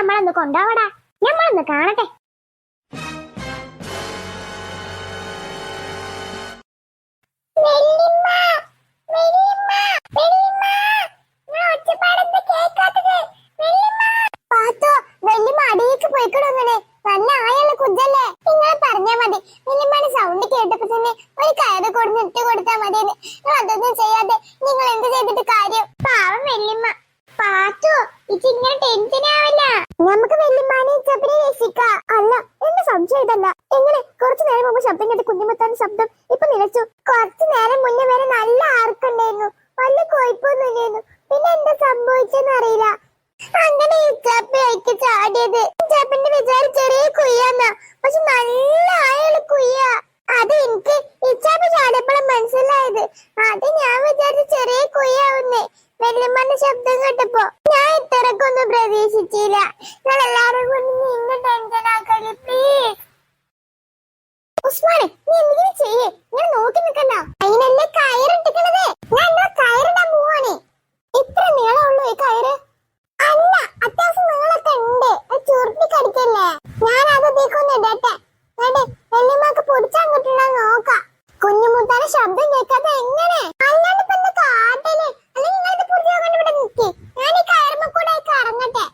നമ്മളൊന്ന് കൊണ്ടുപോവടാ, നമ്മളൊന്ന് കാണട്ടെ. നല്ല ആയുള്ള കുജല്ലേ, നിങ്ങൾ പറഞ്ഞാ മതി. വല്യമ്മയുടെ സൗണ്ട് കേട്ടപ്പോ തന്നെ ഒരു കയറ് കൊടുന്ന് ഇട്ട് കൊടുത്താൽ മതിയെന്ന്. അതൊന്നും ചെയ്യാതെ നിങ്ങൾ എന്ത് ചെയ്തിട്ട് കാര്യം? പാവം വല്യമ്മ. പാത്തോ, ഇത് ഇങ്ങനെ ടെൻഷൻ ആവില്ല. നമുക്ക് വല്യമ്മാനെ ഇച്ചപ്പിനെ രക്ഷിക്കാം. അല്ല, എന്റെ സംശയം ഇതല്ല. എങ്ങനെ കുറച്ചു നേരം മുമ്പ് ശബ്ദം കേട്ട് കുഞ്ഞുമുത്താന്റെ ശബ്ദം ഇപ്പൊ നിലച്ചു. കുറച്ചു നേരം മുന്നേ വരെ നല്ല ആർക്കുണ്ടായിരുന്നു, വല്ല കുഴപ്പമൊന്നുമില്ലായിരുന്നു. പിന്നെ എന്താ സംഭവിച്ചെന്ന് അറിയില്ല. അങ്ങനെ ഇച്ചാപ്പയ്ക്ക് ചാടിയത്. ഇച്ചാപ്പന്റെ വിചാരം ചെറിയ കുയ്യാന്നാ, പക്ഷെ നല്ല ആയുള്ള കുയ്യ. അത് എനിക്ക് ഇച്ചാപ്പ ചാടിയപ്പോഴും മനസ്സിലായത്. അത് ഞാൻ വിചാരിച്ച ചെറിയ കുയ്യാവുന്നേ. വല്യമ്മന്റെ ശബ്ദം കേട്ടപ്പോ ഞാൻ ഇത്രക്കൊന്നും പ്രതീക്ഷിച്ചില്ല. ഞാൻ എല്ലാരും കൊണ്ട് നിന്നെ ടെൻഷൻ ആക്കല്ലേ പ്ലീസ്. ഉസ്മാനെ, നീ എന്തെങ്കിലും ചെയ്യേ, ഞാൻ നോക്കി നിൽക്കണ്ട. അതിനല്ലേ കയറിട്ടിക്കണതേ. ഞാൻ എന്താ കയറിടാൻ പോവാണേ. ഇത്ര നീളമുള്ളൂ ഈ കയറ്? അല്ല, അത്യാവശ്യം നീളൊക്കെ ഉണ്ട്. ചുരുട്ടി കടിക്കല്ലേ. ഞാൻ അതേക്കൊന്ന് ഇടട്ടെ. വല്യമ്മക്ക് പൊടിച്ചാൻ കിട്ടണ നോക്കാം. കുഞ്ഞുമുത്താനെ ശബ്ദം കേൾക്കാതെ എങ്ങനെ? അല്ലാണ്ട് ഇപ്പൊ എന്താ കാട്ടല്? അല്ലെങ്കിൽ നിങ്ങളിത് പുതിയ കണ്ടിവിടെ നിൽക്കേ. ഞാൻ ഈ കയറുമ്പോ കൂടെ കറങ്ങട്ടെ.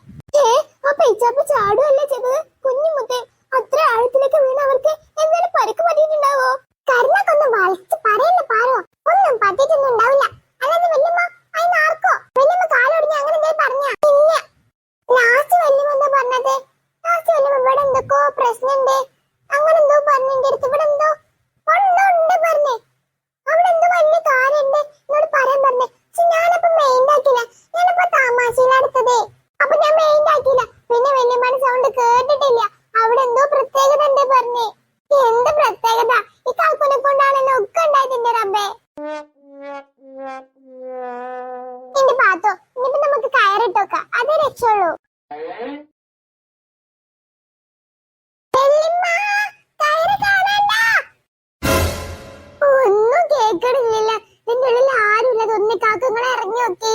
അപ്പൊ ഇച്ചാപ്പ് ചാടുവല്ലേ ചെയ്തത്? കുഞ്ഞുമുത്തെ അത്ര ആഴത്തിലേക്ക് വീണ അവർക്ക് എന്തായാലും പരിക്ക് പറ്റിയിട്ടുണ്ടാവോ? കരുണക്കൊന്ന് വലിച്ച് പറയല്ലേ പാരോ. ഒന്നും പറ്റിയിട്ടൊന്നും ഉണ്ടാവില്ല. അല്ലാതെ വല്യമ്മ അതിനാർക്കോ? വല്യമ്മ കാലൊടിഞ്ഞ അങ്ങനെ എന്തെങ്കിലും പറഞ്ഞ? ഇല്ല. ലാസ്റ്റ് വല്യമ്മ എന്താ പറഞ്ഞത്? ലാസ്റ്റ് വല്യമ്മ ഇവിടെ എന്തൊക്കെ പ്രശ്നമുണ്ട് അങ്ങനെ എന്തോ പറഞ്ഞിന്റെ അടുത്ത്. ഇവിടെ എന്തോ ഉണ്ട് പറഞ്ഞേ. അവിടെ എന്തോ വലിയ കാര്യമുണ്ട് എന്നോട് പറയാൻ പറഞ്ഞേ. പക്ഷെ ഞാനപ്പോ മെയിൻ ആക്കില്ല. ഞാനപ്പോ തമാശയിലെടുത്തതേ. അപ്പൊ ഞാൻ മെയിൻ ആക്കില്ല. പിന്നെ വല്യമ്മയുടെ സൗണ്ട് കേട്ടിട്ടില്ല. അവിടെ എന്തോ പ്രത്യേകത ഉണ്ട് പറഞ്ഞേ. എന്ത് പ്രത്യേകത? ഈ കാൽക്കുനെ കൊണ്ടാണല്ലോ ഒക്കെ ഉണ്ടായതിന്റെ റബ്ബേ. എന്റെ പാത്തോ, ഇനിയിപ്പോ നമുക്ക് കയറിട്ടോക്കാം, അതേ രക്ഷയുള്ളൂ. ഒന്നും കേക്കണില്ല. എന്റെ ഉള്ളിൽ ആരുമില്ലത്. ഒന്ന് കാക്കങ്ങളെ ഇറങ്ങി നോക്കി.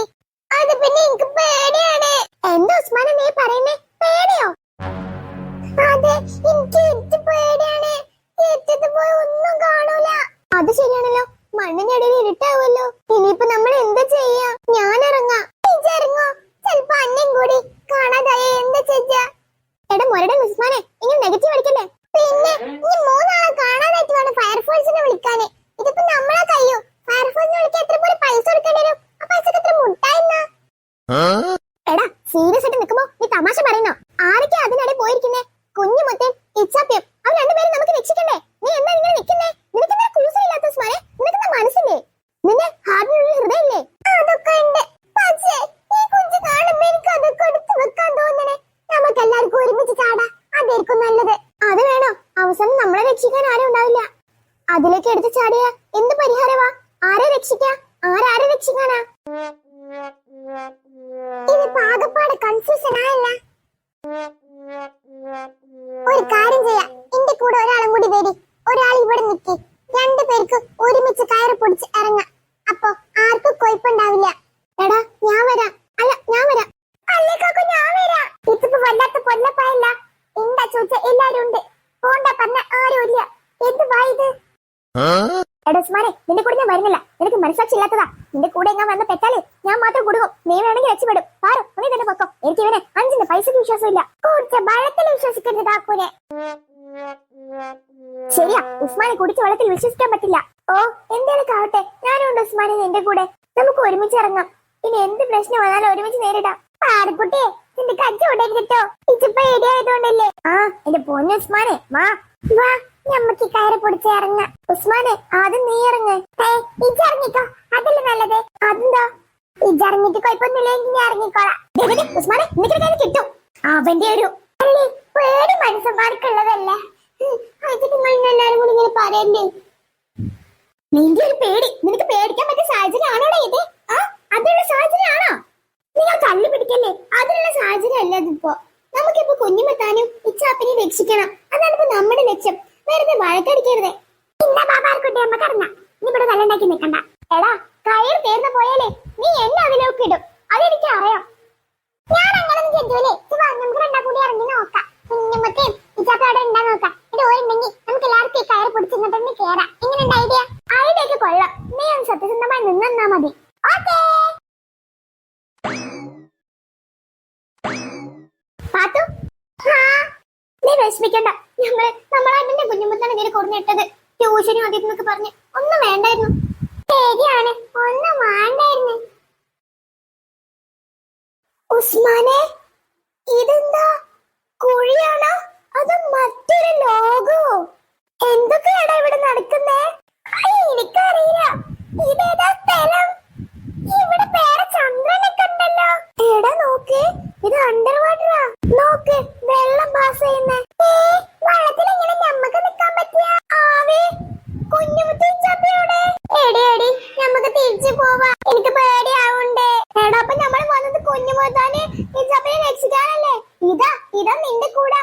അത് പിന്നെ എനിക്ക് പേടിയാണ്. എന്താ ഉസ്മാനെ നീ പറയുന്നേ? പേടിയോ? അതെ, എനിക്ക് പേടിയാണ്. ഏറ്റത്ത് പോയി ഒന്നും കാണൂല. അത് ശരിയാണല്ലോ, മണ്ണിനിടയിൽ ഇരുട്ടാവുമല്ലോ. ഇനിയിപ്പോ നമ്മൾ എന്താ ചെയ്യാ? ഞാൻ ഇറങ്ങാം, ഇറങ്ങോ? ചെലപ്പോ അന്യം കൂടി കാണാതായ എന്താ ചെയ്യാ? എടാ മൊരടൻ ഉസ്മാനെ, ഇങ്ങനെ നെഗറ്റീവ് അടിക്കല്ലേ. പിന്നെ ഈ മൂന്നാളെ കാണാതായിട്ട് വേണം ഫയർഫോഴ്സിനെ വിളിക്കാന്. ഇതിപ്പോ നമ്മളെ കഴിയോ? ഫയർഫോഴ്സിനെ വിളിക്കാൻ എത്ര പോലെ പൈസ കൊടുക്കേണ്ടി വരും? ആ പൈസക്ക് എത്ര മുട്ടായിന്നാ? എടാ സീരിയസ് ആയിട്ട് നിൽക്കുമ്പോ നീ തമാശ പറയുന്നോ? ആരൊക്കെ അതിനിടെ പോയിരിക്കുന്നേ? കുഞ്ഞുമുത്തൻ, ഇച്ചാപ്പിയും, അവർ രണ്ടുപേരും നമുക്ക് രക്ഷിക്കണ്ടേ? നീ എന്താ ഇങ്ങനെ നിൽക്കുന്നേ? നിനക്കെന്താ കൂസലില്ലാത്ത ഉസ്മാനെ? നിനക്കെന്താ മനസ്സില്ലേ? നിന്റെ ഹാർട്ടിനുള്ള ഹൃദയമില്ലേ? അതൊക്കെ ഉണ്ട്. പക്ഷേ ഈ കുഞ്ഞ് കാണുമ്പോ എനിക്ക് അതൊക്കെ എടുത്ത് വെക്കാൻ തോന്നണേ. നമുക്ക് എല്ലാവർക്കും ഒരുമിച്ച് ചാടാ, അതായിരിക്കും നല്ലത്. അത് വേണോ? അവസാനം നമ്മളെ രക്ഷിക്കാൻ ആരും ഉണ്ടാവില്ല. അതിലേക്ക് എടുത്ത് ചാടിയ എന്ത് പരിഹാരമാ? ആരെ രക്ഷിക്കാ? ആരെ രക്ഷിക്കാനാ? ഇത് പാകപ്പാട് കൺഫ്യൂഷൻ ആയല്ല. ഒരു കാര്യം ചെയ്യാം, എന്റെ കൂടെ ഒരാളും കൂടി വരി. ഒരാൾ ഇവിടെ നിൽക്കി. രണ്ടുപേർക്ക് ഒരുമിച്ച് കയറി പൊടിച്ച് ഇറങ്ങാം. അപ്പൊ ആർക്കും കുഴപ്പമുണ്ടാവില്ല. എടാ ഞാൻ വരാം. അല്ല ഞാൻ വരാം. അല്ലേക്കാക്കോ ഞാൻ വരാം. ഇതിപ്പോ വല്ലാത്ത പൊല്ലപ്പായല്ല. എന്താ ചോദിച്ച എല്ലാരും ഉണ്ട്. പോണ്ട പറഞ്ഞ ആരും ഇല്ല. എന്ത് വായത്? എടാ ഉസ്മാനെ, നിന്റെ കൂടെ ഞാൻ വരുന്നില്ല. നിനക്ക് മനസ്സാക്ഷി ഇല്ലാത്തതാ. നിന്റെ കൂടെ ഞാൻ വന്ന പെട്ടാല് ഞാൻ മാത്രം കൊടുക്കും. നീ വേണമെങ്കിൽ രക്ഷപ്പെടും. പാറോ, നീ തന്നെ പൊക്കോ. എനിക്ക് ഇവനെ 5 പൈസക്ക് വിശ്വാസമില്ല. കുടിച്ച വെള്ളത്തിൽ വിശ്വസിക്കരുത് താക്കൂനെ. ശരിയാ, ഉസ്മാനെ കുടിച്ച വെള്ളത്തിൽ വിശ്വസിക്കാൻ പറ്റില്ല. ഓ എന്തേലും ആവട്ടെ, ഞാനുണ്ട് ഉസ്മാനെ നിന്റെ കൂടെ. നമുക്ക് ഒരുമിച്ച് ഇറങ്ങാം. ഇനി എന്ത് പ്രശ്നം വന്നാലും ഒരുമിച്ച് നേരിടാം. പാറക്കുട്ടിയെ, നിന്റെ കച്ച കൊണ്ടേക്കിട്ടോ. ഇച്ചിപ്പോ ഏരിയായതുകൊണ്ടല്ലേ. ആ എന്റെ പൊന്നു ഉസ്മാനെ, വാ വാ, ഞമ്മക്ക് കയറി പൊടിച്ച് ഇറങ്ങാം. ഉസ്മാനെ ആദ്യം നീ ഇറങ്ങ്. ഇറങ്ങിക്കോ, അതല്ലേ നല്ലത്. അതെന്താ? ഇറങ്ങിട്ട് കുഴപ്പമൊന്നുമില്ലെങ്കിൽ ഞാൻ ഇറങ്ങിക്കോളാം. ഉസ്മാനെ നിനക്ക് കിട്ടും. അവന്റെ ഒരു പേടി മനുഷ്യന്മാർക്കുള്ളതല്ലേ. അത് നിങ്ങൾ എല്ലാരും കൂടി ഇങ്ങനെ പറയണ്ടേ? നിന്റെ ഒരു പേടി, നിനക്ക് പേടിക്കാൻ പറ്റിയ സാഹചര്യം ആണോടെ ഇത്? അതിനുള്ള സാഹചര്യമാണോ? നിങ്ങൾ തള്ളി പിടിക്കല്ലേ, അതിനുള്ള സാഹചര്യം അല്ല ഇതിപ്പോ. നമുക്കിപ്പോ കുഞ്ഞുമത്താനും ഇച്ചാപ്പിനെയും രക്ഷിക്കണം. അതാണ് ഇപ്പൊ നമ്മുടെ ലക്ഷ്യം. വെറുതെ വഴക്കടിക്കരുത്. ഇന്ന ബാബാർക്കുട്ടി അമ്മ കറങ്ങ, നീ ഇവിടെ തല്ലുണ്ടാക്കി നിൽക്കണ്ട. എടാ കയർ തീർന്നു പോയാലേ നീ എന്നെ അതിലേക്ക് ഇടും. അതെനിക്ക് അറിയാം. ഞാൻ അങ്ങനെ ചെയ്തൂലേ. നമുക്ക് രണ്ടാ കൂടി വിഷമിക്കണ്ട. നമ്മളാട്ടിന്റെ കുഞ്ഞുമുത്താണ് ഇതിൽ കൊടുന്നിട്ടത്. ട്യൂഷനും അതിന്നൊക്കെ പറഞ്ഞ് ഒന്നും വേണ്ടായിരുന്നു. ശരിയാണ്, ഒന്നും വേണ്ടായിരുന്നു. ഉസ്മാനെ, ഇതെന്താ കുഴിയാണോ അതോ മറ്റൊരു ലോകോ? എന്തൊക്കെയാടാ ഇവിടെ നടക്കുന്നേ? എനിക്കറിയില്ല. ഇതേതാ സ്ഥലം? ഇവിടെ പേരെ ചന്ദ്രനൊക്കെ ഉണ്ടല്ലോ. എടാ നോക്ക്, ഇത് അണ്ടർ വാട്ടറാ. നോക്ക്, വെള്ളം പാസ് ചെയ്യുന്നേ. വെള്ളത്തിൽ എങ്ങനെ ഞമ്മക്ക് നിക്കാൻ പറ്റിയ? ആവേ, കുഞ്ഞുമുത്തും ചപ്പിയോടെ. എടി എടി, ഞമ്മക്ക് തിരിച്ചു പോവാ. എനിക്ക് പേടിയാവുണ്ടേ. എടാ, അപ്പൊ നമ്മൾ വന്നത് കുഞ്ഞുമുത്താന് ഈ ചപ്പിനെ രക്ഷിക്കാനല്ലേ? ഇതാ നിന്റെ കൂടെ